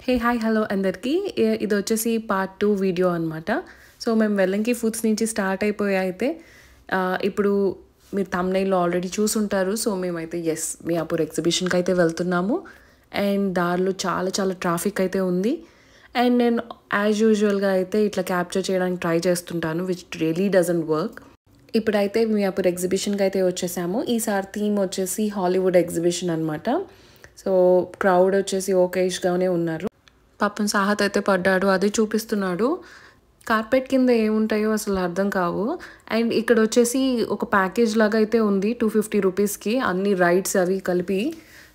Hey hi hello అందరికీ ఇది వచ్చేసి పార్ట్ 2 వీడియో అనమాట. సో మేము వెల్లంకి ఫుడ్స్ నుంచి స్టార్ట్ అయిపోయి అయితే ఇప్పుడు మీరు థంబ్‌నెయిల్‌లో ఆల్రెడీ చూసుంటారు. సో మేమైతే మియాపూర్ ఎగ్జిబిషన్కి అయితే వెళ్తున్నాము. అండ్ దారిలో చాలా చాలా ట్రాఫిక్ అయితే ఉంది. అండ్ నేను యాజ్ యూజువల్గా అయితే ఇట్లా క్యాప్చర్ చేయడానికి ట్రై చేస్తుంటాను, విచ్ రియలీ డజంట్ వర్క్. ఇప్పుడైతే మియాపూర్ ఎగ్జిబిషన్కి అయితే వచ్చేసాము. ఈసారి థీమ్ వచ్చేసి హాలీవుడ్ ఎగ్జిబిషన్ అనమాట. సో క్రౌడ్ వచ్చేసి ఓకేష్గానే ఉన్నారు. పాపం సాహత్ అయితే పడ్డాడు, అది చూపిస్తున్నాడు. కార్పెట్ కింద ఏముంటాయో అసలు అర్థం కావు. అండ్ ఇక్కడ వచ్చేసి ఒక ప్యాకేజ్ లాగా అయితే ఉంది 250 రూపీస్కి, అన్ని రైడ్స్ అవి కలిపి.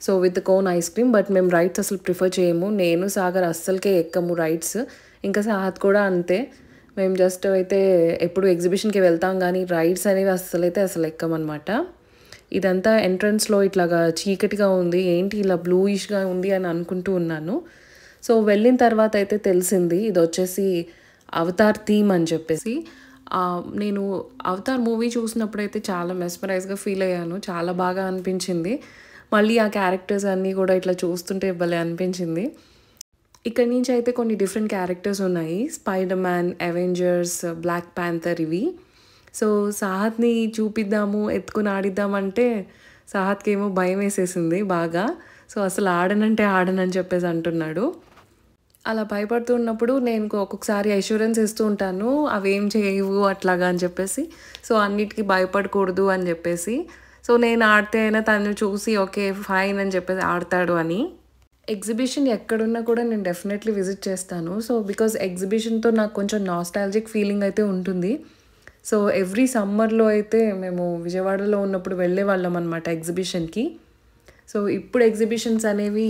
So with cone ice cream. But మేము రైడ్స్ అసలు ప్రిఫర్ చేయము. నేను సాగర్ అస్సలకే ఎక్కము రైడ్స్. ఇంకా సాహత్ కూడా అంతే. మేము జస్ట్ అయితే ఎప్పుడు ఎగ్జిబిషన్కి వెళ్తాం కానీ రైడ్స్ అనేవి అసలు ఎక్కమన్నమాట. ఇదంతా ఎంట్రన్స్లో ఇట్లాగా చీకటిగా ఉంది, ఏంటి ఇలా బ్లూయిష్గా ఉంది అని అనుకుంటూ ఉన్నాను. సో వెళ్ళిన తర్వాత అయితే తెలిసింది ఇది వచ్చేసి అవతార్ థీమ్ అని చెప్పేసి. నేను అవతార్ మూవీ చూసినప్పుడైతే చాలా మెస్మరైజ్గా ఫీల్ అయ్యాను, చాలా బాగా అనిపించింది. మళ్ళీ ఆ క్యారెక్టర్స్ అన్నీ కూడా ఇట్లా చూస్తుంటే భలే అనిపించింది. ఇక్కడ నుంచి అయితే కొన్ని డిఫరెంట్ క్యారెక్టర్స్ ఉన్నాయి, Spider Man, Avengers, Black Panther ఇవి. సో సాహత్ని చూపిద్దాము, ఎత్తుకుని ఆడిద్దామంటే సాహత్కి ఏమో భయం వేసేసింది బాగా. సో అసలు ఆడనని చెప్పేసి అంటున్నాడు. అలా భయపడుతూ ఉన్నప్పుడు నేను ఒక్కొక్కసారి అష్యూరెన్స్ ఇస్తూ ఉంటాను, అవేం చేయవు అట్లాగా అని చెప్పేసి. సో అన్నిటికీ భయపడకూడదు అని చెప్పేసి. సో నేను ఆడితే అయినా తను చూసి ఓకే ఫైన్ అని చెప్పేసి ఆడతాడు అని. ఎగ్జిబిషన్ ఎక్కడున్నా కూడా నేను డెఫినెట్లీ విజిట్ చేస్తాను. సో బికాజ్ ఎగ్జిబిషన్తో నాకు కొంచెం నాస్టాలజిక్ ఫీలింగ్ అయితే ఉంటుంది. సో ఎవ్రీ సమ్మర్లో అయితే మేము విజయవాడలో ఉన్నప్పుడు వెళ్ళే వాళ్ళం అనమాట ఎగ్జిబిషన్కి. సో ఇప్పుడు ఎగ్జిబిషన్స్ అనేవి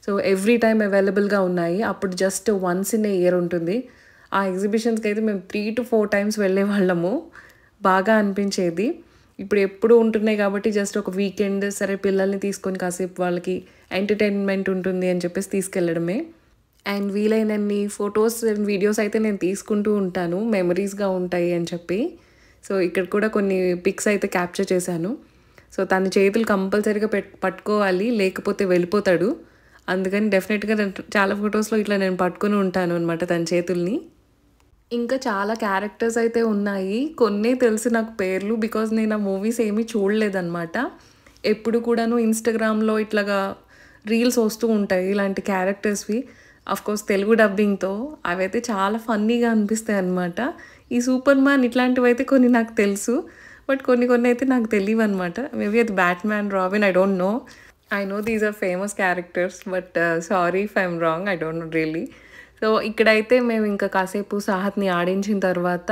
సో ఎవ్రీ టైం అవైలబుల్గా ఉన్నాయి. అప్పుడు just once in a year ఉంటుంది. ఆ ఎగ్జిబిషన్స్కి అయితే మేము 3 to 4 టైమ్స్ వెళ్ళే వాళ్ళము, బాగా అనిపించేది. ఇప్పుడు ఎప్పుడు ఉంటున్నాయి కాబట్టి జస్ట్ ఒక వీకెండ్ సరే పిల్లల్ని తీసుకొని కాసేపు వాళ్ళకి ఎంటర్టైన్మెంట్ ఉంటుంది అని చెప్పేసి తీసుకెళ్ళడమే. అండ్ వీలైనన్ని ఫొటోస్ అండ్ వీడియోస్ అయితే నేను తీసుకుంటూ ఉంటాను, మెమరీస్గా ఉంటాయి అని చెప్పి. సో ఇక్కడ కూడా కొన్ని పిక్స్ అయితే క్యాప్చర్ చేశాను. సో తన చేతులు కంపల్సరీగా పట్టుకోవాలి, లేకపోతే వెళ్ళిపోతాడు. అందుకని డెఫినెట్గా నేను చాలా ఫొటోస్లో ఇట్లా నేను పట్టుకొని ఉంటాను అనమాట తన చేతుల్ని. ఇంకా చాలా క్యారెక్టర్స్ అయితే ఉన్నాయి, కొన్నే తెలుసు నాకు పేర్లు, బికాజ్ నేను ఆ మూవీస్ ఏమీ చూడలేదన్నమాట. ఎప్పుడు కూడాను ఇన్స్టాగ్రామ్లో ఇట్లాగా రీల్స్ వస్తూ ఉంటాయి ఇలాంటి క్యారెక్టర్స్వి, అఫ్కోర్స్ తెలుగు డబ్బింగ్తో. అవైతే చాలా ఫన్నీగా అనిపిస్తాయి అనమాట. ఈ సూపర్ మ్యాన్ ఇట్లాంటివి అయితే కొన్ని నాకు తెలుసు, బట్ కొన్ని అయితే నాకు తెలియవు అనమాట. మేబీ అది Batman, Robin, I don't know. I know these are famous characters, but sorry if I'm wrong, I don't know really. So ఇక్కడైతే మేము ఇంకా కాసేపు సాహత్ని ఆడించిన తర్వాత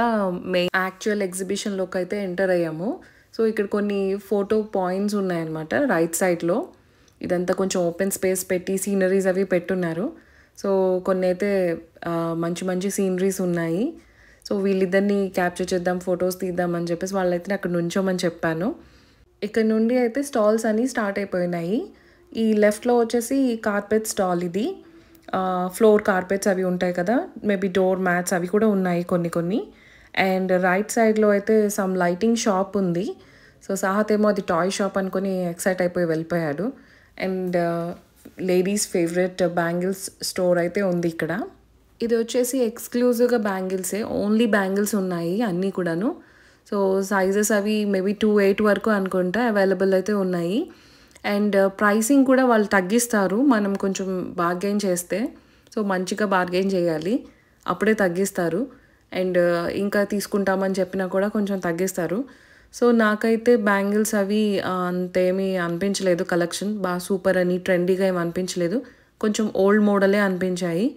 మెయిన్ యాక్చువల్ ఎగ్జిబిషన్లోకి అయితే ఎంటర్ అయ్యాము. సో ఇక్కడ కొన్ని ఫోటో పాయింట్స్ ఉన్నాయన్నమాట రైట్ సైడ్లో. ఇదంతా కొంచెం ఓపెన్ స్పేస్ పెట్టి సీనరీస్ అవి పెట్టున్నారు. సో కొన్ని అయితే మంచి మంచి సీనరీస్ ఉన్నాయి. సో వీళ్ళిద్దరిని క్యాప్చర్ చేద్దాం, ఫొటోస్ తీద్దామని చెప్పేసి వాళ్ళైతే అక్కడ నుంచోమని చెప్పాను. ఇక్కడ నుండి అయితే స్టాల్స్ అన్నీ స్టార్ట్ అయిపోయినాయి. ఈ లెఫ్ట్లో వచ్చేసి కార్పెట్ స్టాల్, ఇది ఫ్లోర్ కార్పెట్స్ అవి ఉంటాయి కదా, మేబీ డోర్ మ్యాట్స్ అవి కూడా ఉన్నాయి కొన్ని. అండ్ రైట్ సైడ్లో అయితే సమ్ లైటింగ్ షాప్ ఉంది. సో సాహత్ ఏమో అది టాయ్ షాప్ అనుకొని ఎక్సైట్ అయిపోయి వెళ్ళిపోయాడు. And ladies favourite bangles store అయితే ఉంది ఇక్కడ. ఇది వచ్చేసి ఎక్స్క్లూజివ్గా బ్యాంగిల్సే, ఓన్లీ బ్యాంగిల్స్ ఉన్నాయి అన్నీ కూడాను. సో సైజెస్ అవి మేబీ 2.8 వరకు అనుకుంటా అవైలబుల్ అయితే ఉన్నాయి. అండ్ ప్రైసింగ్ కూడా వాళ్ళు తగ్గిస్తారు మనం కొంచెం బార్గెయిన్ చేస్తే. సో మంచిగా బార్గెయిన్ చేయాలి, అప్పుడే తగ్గిస్తారు. అండ్ ఇంకా తీసుకుంటామని చెప్పినా కూడా కొంచెం తగ్గిస్తారు. సో నాకైతే బ్యాంగిల్స్ అవి అంతేమీ అనిపించలేదు, కలెక్షన్ బాగా సూపర్ అని ట్రెండీగా ఏమి అనిపించలేదు, కొంచెం ఓల్డ్ మోడలే అనిపించాయి.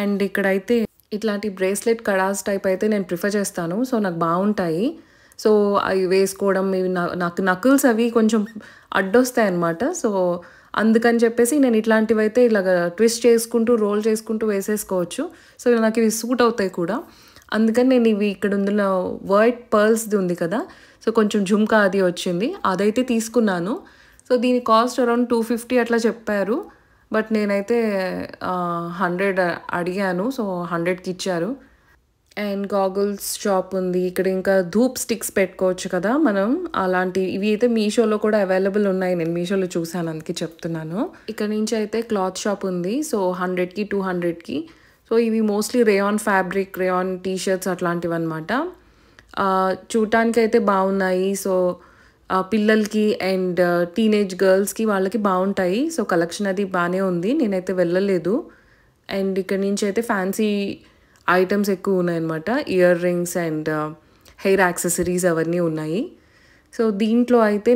అండ్ ఇక్కడైతే ఇట్లాంటి బ్రేస్లెట్ కడాస్ టైప్ అయితే నేను ప్రిఫర్ చేస్తాను. సో నాకు బాగుంటాయి. సో అవి వేసుకోవడం, ఇవి నాకు నకుల్స్ అవి కొంచెం అడ్డొస్తాయి అన్నమాట. సో అందుకని చెప్పేసి నేను ఇట్లాంటివి అయితే ఇలాగ ట్విస్ట్ చేసుకుంటూ రోల్ చేసుకుంటూ వేసేసుకోవచ్చు. సో నాకు ఇవి సూట్ అవుతాయి కూడా. అందుకని నేను ఇవి ఇక్కడ ఉన్న వైట్ పర్ల్స్ది ఉంది కదా, సో కొంచెం జుమ్కా అది వచ్చింది, అదైతే తీసుకున్నాను. సో దీని కాస్ట్ అరౌండ్ 250 అట్లా చెప్పారు. బట్ నేనైతే 100 అడిగాను, సో 100కి ఇచ్చారు. అండ్ గాగుల్స్ షాప్ ఉంది. ఇక్కడ ఇంకా ధూప్ స్టిక్స్ పెట్టుకోవచ్చు కదా మనం. అలాంటి ఇవి అయితే మీషోలో కూడా అవైలబుల్ ఉన్నాయి. నేను మీషోలో చూసాను, అందుకే చెప్తున్నాను. ఇక్కడ నుంచి అయితే క్లాత్ షాప్ ఉంది. సో 100కి 200కి. సో ఇవి mostly rayon fabric, rayon t-shirts అట్లాంటివి అనమాట. చూడటానికి అయితే బాగున్నాయి. సో పిల్లలకి అండ్ టీనేజ్ గర్ల్స్కి వాళ్ళకి బాగుంటాయి. సో కలెక్షన్ అది బాగానే ఉంది. నేనైతే వెళ్ళలేదు. అండ్ ఇక్కడ నుంచి అయితే ఫ్యాన్సీ ఐటమ్స్ ఎక్కువ ఉన్నాయన్నమాట. Ear rings and hair accessories అవన్నీ ఉన్నాయి. సో దీంట్లో అయితే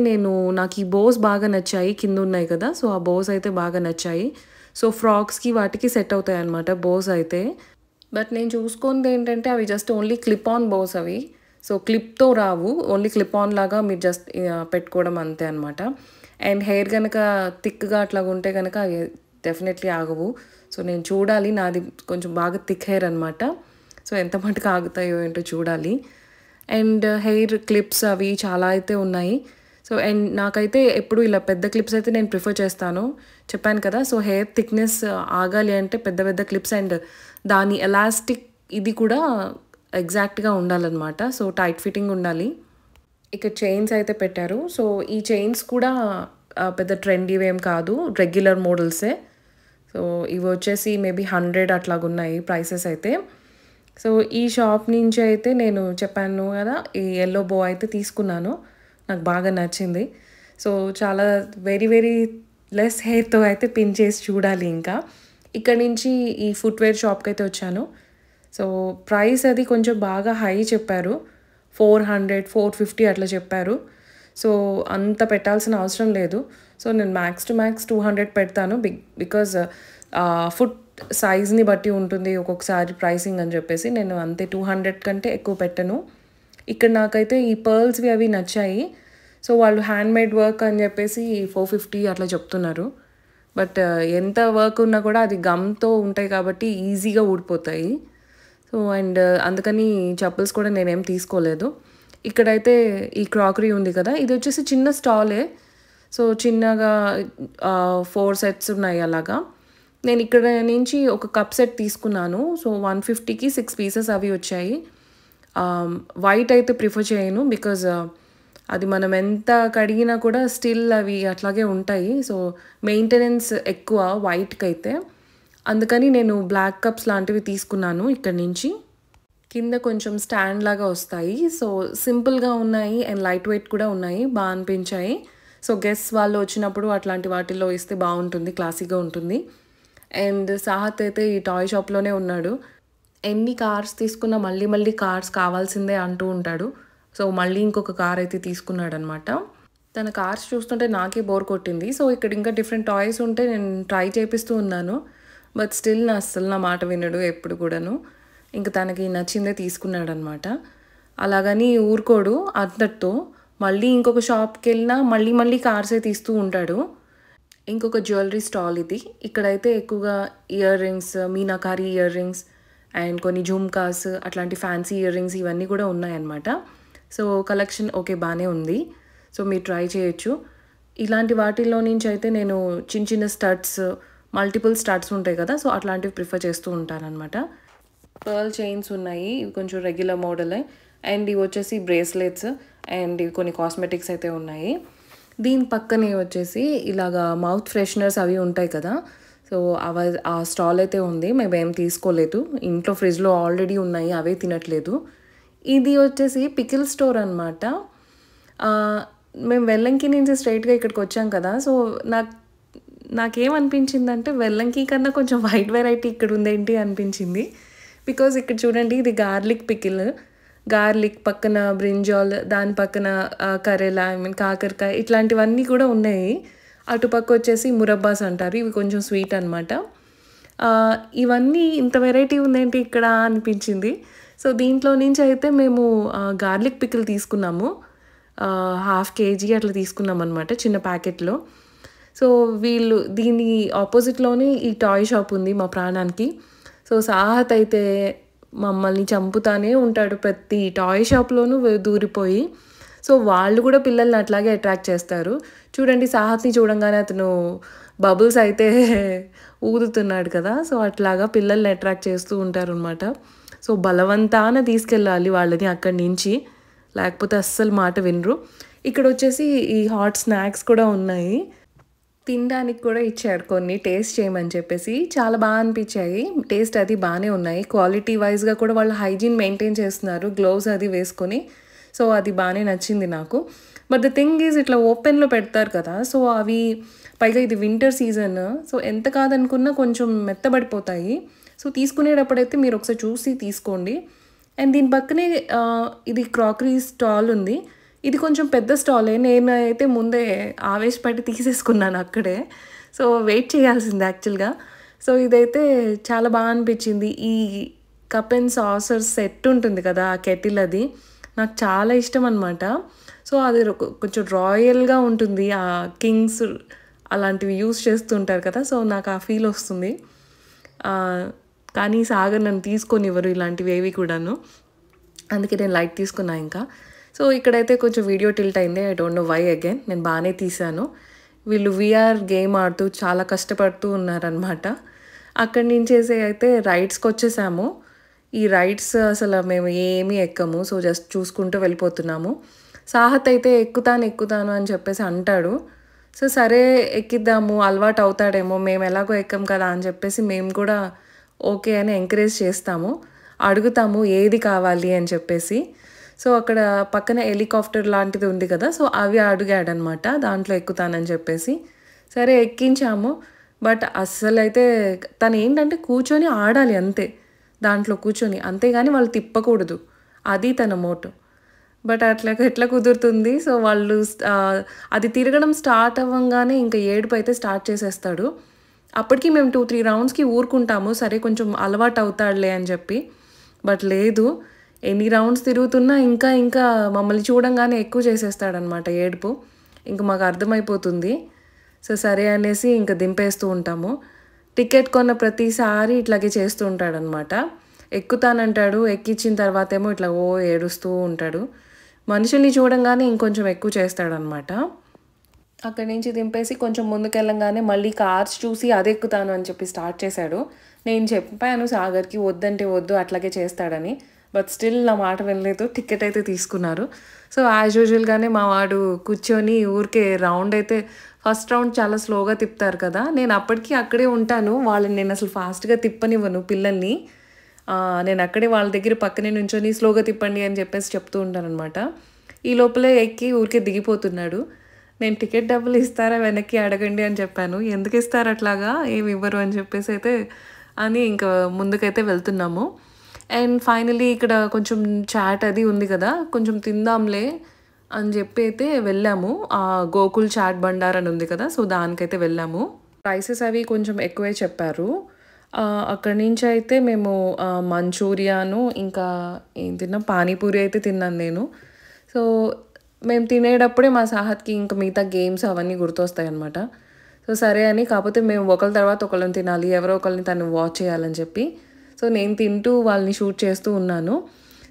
నాకు ఈ బోస్ బాగా నచ్చాయి. కింద ఉన్నాయి కదా, సో ఆ బోస్ అయితే బాగా నచ్చాయి. సో ఫ్రాక్స్కి వాటికి సెట్ అవుతాయి అన్నమాట బోస్ అయితే. బట్ నేను చూసుకుంది ఏంటంటే అవి just only clip on bows అవి. సో క్లిప్తో రావు, ఓన్లీ క్లిప్ ఆన్ లాగా మీరు జస్ట్ పెట్టుకోవడం అంతే అనమాట. అండ్ హెయిర్ కనుక థిక్గా అట్లాగా ఉంటే కనుక అవి డెఫినెట్లీ ఆగవు. సో నేను చూడాలి, నాది కొంచెం బాగా థిక్ హెయిర్ అనమాట. సో ఎంత మటుకు ఆగుతాయో ఏంటో చూడాలి. అండ్ హెయిర్ క్లిప్స్ అవి చాలా అయితే ఉన్నాయి. సో అండ్ నాకైతే ఎప్పుడు ఇలా పెద్ద క్లిప్స్ అయితే నేను ప్రిఫర్ చేస్తాను, చెప్పాను కదా. సో హెయిర్ థిక్నెస్ ఆగాలి అంటే పెద్ద పెద్ద క్లిప్స్ అండ్ దాని ఎలాస్టిక్ ఇది కూడా ఎగ్జాక్ట్గా ఉండాలన్నమాట. సో టైట్ ఫిట్టింగ్ ఉండాలి. ఇక్కడ చైన్స్ అయితే పెట్టారు. సో ఈ చైన్స్ కూడా పెద్ద ట్రెండీవి ఏం కాదు, రెగ్యులర్ మోడల్సే. సో ఇవి వచ్చేసి మేబీ 100 అట్లాగున్నాయి ప్రైసెస్ అయితే. సో ఈ షాప్ నుంచి అయితే నేను చెప్పాను కదా, ఈ ఎల్లో బో అయితే తీసుకున్నాను. నాకు బాగా నచ్చింది. సో చాలా వెరీ వెరీ లెస్ హెయిర్తో అయితే పిన్ చేసి చూడాలి. ఇంకా ఇక్కడ నుంచి ఈ ఫుట్వేర్ షాప్కి అయితే వచ్చాను. సో ప్రైస్ అది కొంచెం బాగా హై చెప్పారు. 400, 450 అట్లా చెప్పారు. సో అంత పెట్టాల్సిన అవసరం లేదు. సో నేను మ్యాక్స్ టు మ్యాక్స్ 200 పెడతాను. బికాజ్ ఫుట్ సైజ్ని బట్టి ఉంటుంది ఒక్కొక్కసారి ప్రైసింగ్ అని చెప్పేసి నేను అంతే 200 కంటే ఎక్కువ పెట్టను. ఇక్కడ నాకైతే ఈ పర్ల్స్వి అవి నచ్చాయి. సో వాళ్ళు హ్యాండ్మేడ్ వర్క్ అని చెప్పేసి 450 అట్లా చెప్తున్నారు. బట్ ఎంత వర్క్ ఉన్నా కూడా అది గమ్తో ఉంటాయి కాబట్టి ఈజీగా ఊడిపోతాయి. సో అండ్ అందుకని చెప్పల్స్ కూడా నేనేం తీసుకోలేదు. ఇక్కడైతే ఈ క్రాకరీ ఉంది కదా, ఇది వచ్చేసి చిన్న స్టాలే. సో చిన్నగా 4 సెట్స్ ఉన్నాయి అలాగా. నేను ఇక్కడ నుంచి ఒక కప్ సెట్ తీసుకున్నాను. సో 150కి 6 పీసెస్ అవి వచ్చాయి. వైట్ అయితే ప్రిఫర్ చేయను, బికాజ్ అది మనం ఎంత కడిగినా కూడా స్టిల్ అవి అట్లాగే ఉంటాయి. సో మెయింటెనెన్స్ ఎక్కువ వైట్కి అయితే. అందుకని నేను బ్లాక్ కప్స్ లాంటివి తీసుకున్నాను ఇక్కడ నుంచి. కింద కొంచెం స్టాండ్ లాగా వస్తాయి. సో సింపుల్గా ఉన్నాయి అండ్ లైట్ వెయిట్ కూడా ఉన్నాయి, బాగా అనిపించాయి. సో గెస్ట్ వాళ్ళు వచ్చినప్పుడు అట్లాంటి వాటిల్లో ఇస్తే బాగుంటుంది, క్లాసీగా ఉంటుంది. అండ్ సాహత్ అయితే ఈ టాయ్ షాప్లోనే ఉన్నాడు. ఎన్ని కార్స్ తీసుకున్నా మళ్ళీ మళ్ళీ కార్స్ కావాల్సిందే అంటూ ఉంటాడు. సో మళ్ళీ ఇంకొక కార్ అయితే తీసుకున్నాడు అనమాట. తన కార్స్ చూస్తుంటే నాకే బోర్ కొట్టింది. సో ఇక్కడ ఇంకా డిఫరెంట్ టాయ్స్ ఉంటే నేను ట్రై చేపిస్తూ ఉన్నాను. బట్ స్టిల్ అస్సలు నా మాట వినడు ఎప్పుడు కూడాను. ఇంక తనకి నచ్చిందే తీసుకున్నాడు అనమాట. అలాగని ఊరుకోడు, అంతటితో మళ్ళీ ఇంకొక షాప్కి వెళ్ళినా మళ్ళీ మళ్ళీ కార్సే తీస్తూ ఉంటాడు. ఇంకొక జ్యువెలరీ స్టాల్ ఇది. ఇక్కడైతే ఎక్కువగా ear rings, meenakari ear rings and కొన్ని జుమ్కాస్, అట్లాంటి ఫ్యాన్సీ ఇయర్ రింగ్స్ ఇవన్నీ కూడా ఉన్నాయన్నమాట. సో కలెక్షన్ ఓకే బాగానే ఉంది. సో మీరు ట్రై చేయొచ్చు. ఇలాంటి వాటిల్లో నుంచి అయితే నేను చిన్న చిన్న స్టడ్స్, మల్టిపుల్ స్టడ్స్ ఉంటాయి కదా, సో అట్లాంటివి ప్రిఫర్ చేస్తూ ఉంటానన్నమాట. పర్ల్ చైన్స్ ఉన్నాయి, ఇవి కొంచెం రెగ్యులర్ మోడలే. అండ్ ఇవి వచ్చేసి బ్రేస్లెట్స్ అండ్ ఇవి కొన్ని కాస్మెటిక్స్ అయితే ఉన్నాయి. దీని పక్కనే వచ్చేసి ఇలాగా మౌత్ ఫ్రెషనర్స్ అవి ఉంటాయి కదా, సో ఆ స్టాల్ అయితే ఉంది. మేమేం తీసుకోలేదు, ఇంట్లో ఫ్రిడ్జ్లో ఆల్రెడీ ఉన్నాయి, అవే తినట్లేదు. ఇది వచ్చేసి పికిల్ స్టోర్ అనమాట. మేము వెల్లంకి నుంచి స్ట్రైట్గా ఇక్కడికి వచ్చాం కదా, సో నాకేమనిపించిందంటే వెల్లంకి కన్నా కొంచెం వైట్ వెరైటీ ఇక్కడ ఉందేంటి అనిపించింది. బికాజ్ ఇక్కడ చూడండి, ఇది గార్లిక్ పికిల్, గార్లిక్ పక్కన బ్రింజాల్, దాని పక్కన కరేలా, కాకరకాయ, ఇట్లాంటివన్నీ కూడా ఉన్నాయి. అటుపక్క వచ్చేసి మురబ్బాస్ అంటారు, ఇవి కొంచెం స్వీట్ అనమాట. ఇవన్నీ ఇంత వెరైటీ ఉందేంటి ఇక్కడ అనిపించింది. సో దీంట్లో నుంచి అయితే మేము గార్లిక్ పికిల్ తీసుకున్నాము. 1/2 kg అట్లా తీసుకున్నాం అనమాట చిన్న ప్యాకెట్లో. సో దీని ఆపోజిట్లోనే ఈ టాయ్ షాప్ ఉంది మా ప్రాణానికి. సో సాహత్ అయితే మమ్మల్ని చంపుతానే ఉంటాడు ప్రతి టాయ్ షాప్లోనూ దూరిపోయి. సో వాళ్ళు కూడా పిల్లల్ని అట్లాగే అట్రాక్ట్ చేస్తారు. చూడండి, సాహత్ని చూడంగానే అతను బబుల్స్ అయితే ఊదుతున్నాడు కదా, సో అట్లాగా పిల్లల్ని అట్రాక్ట్ చేస్తూ ఉంటారు అనమాట. సో బలవంతాన తీసుకెళ్ళాలి వాళ్ళని అక్కడి నుంచి, లేకపోతే అస్సలు మాట వినరు. ఇక్కడ వచ్చేసి ఈ హాట్ స్నాక్స్ కూడా ఉన్నాయి, తినడానికి కూడా ఇచ్చారు కొన్ని టేస్ట్ చేయమని చెప్పేసి. చాలా బాగా అనిపించాయి, టేస్ట్ అది బాగానే ఉన్నాయి. క్వాలిటీ వైజ్గా కూడా వాళ్ళు హైజీన్ మెయింటైన్ చేస్తున్నారు, గ్లోవ్స్ అది వేసుకొని. సో అది బాగానే నచ్చింది నాకు. బట్ ద థింగ్ ఈజ్ ఇట్లా ఓపెన్లో పెడతారు కదా, సో అవి పైగా ఇది వింటర్ సీజన్, సో ఎంత కాదనుకున్నా కొంచెం మెత్తబడిపోతాయి. సో తీసుకునేటప్పుడైతే మీరు ఒకసారి చూసి తీసుకోండి. అండ్ దీని పక్కనే ఇది క్రాకరీ స్టాల్ ఉంది. ఇది కొంచెం పెద్ద స్టాలే, నేను అయితే ముందే ఆవేశపడి తీసేసుకున్నాను అక్కడే. సో వెయిట్ చేయాల్సింది యాక్చువల్గా. సో ఇదైతే చాలా బాగా అనిపించింది. ఈ కప్ అండ్ సాసర్ సెట్ ఉంటుంది కదా, ఆ కెటిల్, అది నాకు చాలా ఇష్టం అనమాట. సో అది కొంచెం రాయల్గా ఉంటుంది, ఆ కింగ్స్ అలాంటివి యూస్ చేస్తుంటారు కదా, సో నాకు ఆ ఫీల్ వస్తుంది. కానీ సాగర్ నన్ను తీసుకొనివ్వరు ఇలాంటివి ఏవి కూడాను, అందుకే నేను లైట్ తీసుకున్నా ఇంకా. సో ఇక్కడైతే కొంచెం వీడియో టిల్ట్ అయింది, I don't know why again. నేను బాగానే తీశాను. వీళ్ళు వీఆర్ గేమ్ ఆడుతూ చాలా కష్టపడుతూ ఉన్నారనమాట. అక్కడి నుంచేసి అయితే రైడ్స్కి వచ్చేసాము. ఈ రైడ్స్ అసలు మేము ఏమీ ఎక్కము, సో జస్ట్ చూసుకుంటూ వెళ్ళిపోతున్నాము. సాహత్ అయితే ఎక్కుతాను అని చెప్పేసి అంటాడు. సో సరే ఎక్కిద్దాము, అలవాటు అవుతాడేమో, మేము ఎలాగో ఎక్కం కదా అని చెప్పేసి మేము కూడా ఓకే అని ఎంకరేజ్ చేస్తాము, అడుగుతాము ఏది కావాలి అని చెప్పేసి. సో అక్కడ పక్కన హెలికాప్టర్ లాంటిది ఉంది కదా, సో అవి అడిగాడనమాట, దాంట్లో ఎక్కుతానని చెప్పేసి. సరే ఎక్కించాము. బట్ అస్సలు అయితే తను ఏంటంటే కూర్చొని ఆడాలి అంతే, దాంట్లో కూర్చొని, అంతేగాని వాళ్ళు తిప్పకూడదు, అది తన మోటో. బట్ ఎట్లా కుదురుతుంది. సో వాళ్ళు అది తిరగడం స్టార్ట్ అవ్వగానే ఇంకా ఏడుపు అయితే స్టార్ట్ చేసేస్తాడు. అప్పటికి మేము 2-3 రౌండ్స్కి ఊరుకుంటాము, సరే కొంచెం అలవాటు అవుతాడులే అని చెప్పి. బట్ లేదు, ఎన్ని రౌండ్స్ తిరుగుతున్నా ఇంకా ఇంకా మమ్మల్ని చూడంగానే ఎక్కువ చేసేస్తాడనమాట ఏడుపు. ఇంక మాకు అర్థమైపోతుంది. సో సరే అనేసి ఇంకా దింపేస్తూ ఉంటాము. టికెట్ కొన్న ప్రతిసారి ఇట్లాగే చేస్తూ ఉంటాడనమాట. ఎక్కుతానంటాడు, ఎక్కించిన తర్వాత ఏమో ఇట్లా ఏడుస్తూ ఉంటాడు. మనుషుల్ని చూడంగానే ఇంకొంచెం ఎక్కువ చేస్తాడనమాట. అక్కడి నుంచి దింపేసి కొంచెం ముందుకెళ్ళంగానే మళ్ళీ కార్స్ చూసి అది ఎక్కుతాను అని చెప్పి స్టార్ట్ చేశాడు. నేను చెప్పాను సాగర్కి వద్దంటే వద్దు, అట్లాగే చేస్తాడని. బట్ స్టిల్ నా మాట వినలేదు, టికెట్ అయితే తీసుకున్నారు. సో యాజ్ యూజువల్గానే మా వాడు కూర్చొని ఊరికే రౌండ్ అయితే, ఫస్ట్ రౌండ్ చాలా స్లోగా తిప్పుతారు కదా, నేను అప్పటికి అక్కడే ఉంటాను. వాళ్ళని నేను అసలు ఫాస్ట్గా తిప్పనివ్వను పిల్లల్ని. నేను అక్కడే వాళ్ళ దగ్గర పక్కనే నుంచొని స్లోగా తిప్పండి అని చెప్పేసి చెప్తూ ఉంటాను అనమాట. ఈ లోపలే ఎక్కి ఊరికే దిగిపోతున్నాడు. నేను టికెట్ డబ్బులు ఇస్తారా వెనక్కి అడగండి అని చెప్పాను. ఎందుకు ఇస్తారు అట్లాగా, ఏమి ఇవ్వరు అని చెప్పేసి అయితే అని ఇంకా ముందుకైతే వెళ్తున్నాము. అండ్ ఫైనలీ ఇక్కడ కొంచెం చాట్ అది ఉంది కదా, కొంచెం తిందాంలే అని చెప్పి అయితే వెళ్ళాము. గోకుల్ చాట్ బండార్ అని ఉంది కదా, సో దానికైతే వెళ్ళాము. ప్రైసెస్ అవి కొంచెం ఎక్కువే చెప్పారు. అక్కడి నుంచి అయితే మేము మంచూరియాను ఇంకా ఏం తిన్నాం, పానీపూరి అయితే తిన్నాను నేను. సో మేము తినేటప్పుడే మా సాహత్కి ఇంకా మిగతా గేమ్స్ అవన్నీ గుర్తొస్తాయి అనమాట. సో సరే అని, కాకపోతే మేము ఒకరి తర్వాత ఒకళ్ళని తినాలి, ఎవరో ఒకరిని తను వాచ్ చేయాలని చెప్పి, సో నేను తింటూ వాళ్ళని షూట్ చేస్తూ ఉన్నాను.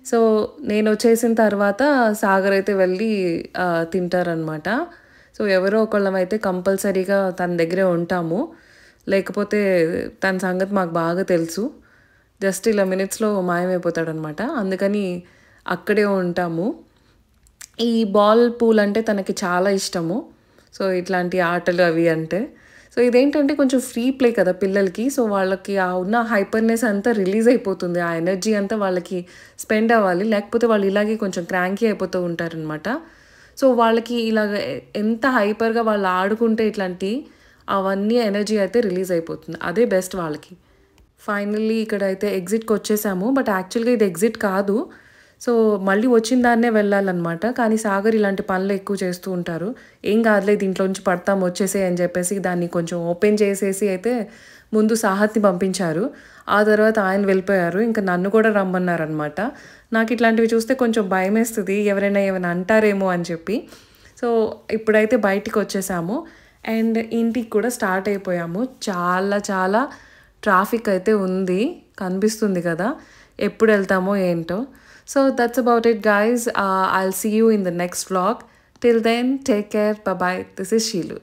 సో నేను వచ్చేసిన తర్వాత సాగర్ అయితే వెళ్ళి తింటారనమాట. సో ఎవరో ఒకళ్ళం అయితే కంపల్సరీగా తన దగ్గరే ఉంటాము, లేకపోతే తన సంగతి మాకు బాగా తెలుసు. జస్ట్ ఇలా మినిట్స్లో మాయమైపోతాడనమాట, అందుకని అక్కడే ఉంటాము. ఈ బాల్ పూల్ అంటే తనకి చాలా ఇష్టము. సో ఇట్లాంటి ఆటలు అవి అంటే, సో ఇదేంటంటే కొంచెం ఫ్రీ ప్లే కదా పిల్లలకి, సో వాళ్ళకి ఉన్న హైపర్నెస్ అంతా రిలీజ్ అయిపోతుంది, ఆ ఎనర్జీ అంతా వాళ్ళకి స్పెండ్ అవ్వాలి, లేకపోతే వాళ్ళు ఇలాగే కొంచెం క్రాంకీ అయిపోతూ ఉంటారనమాట. సో వాళ్ళకి ఇలాగ ఎంత హైపర్గా వాళ్ళు ఆడుకుంటే ఇట్లాంటి అవన్నీ ఎనర్జీ అయితే రిలీజ్ అయిపోతుంది, అదే బెస్ట్ వాళ్ళకి. ఫైనల్లీ ఇక్కడైతే ఎగ్జిట్కి వచ్చేసాము. బట్ యాక్చువల్గా ఇది ఎగ్జిట్ కాదు, సో మళ్ళీ వచ్చిన దాన్నే వెళ్ళాలన్నమాట. కానీ సాగర్ ఇలాంటి పనులు ఎక్కువ చేస్తూ ఉంటారు. ఏం కాదులే, దీంట్లోంచి పడతాం వచ్చేసే అని చెప్పేసి దాన్ని కొంచెం ఓపెన్ చేసేసి అయితే ముందు సాహత్ని పంపించారు. ఆ తర్వాత ఆయన వెళ్ళిపోయారు, ఇంకా నన్ను కూడా రమ్మన్నారనమాట. నాకు ఇట్లాంటివి చూస్తే కొంచెం భయం వేస్తుంది, ఎవరైనా ఏమైనా అంటారేమో అని చెప్పి. సో ఇప్పుడైతే బయటికి వచ్చేసాము అండ్ ఇంటికి కూడా స్టార్ట్ అయిపోయాము. చాలా చాలా ట్రాఫిక్ అయితే ఉంది, కనిపిస్తుంది కదా, ఎప్పుడు వెళ్తామో ఏంటో. So that's about it guys. I'll see you in the next vlog. Till then, take care. Bye bye. This is Sheelu.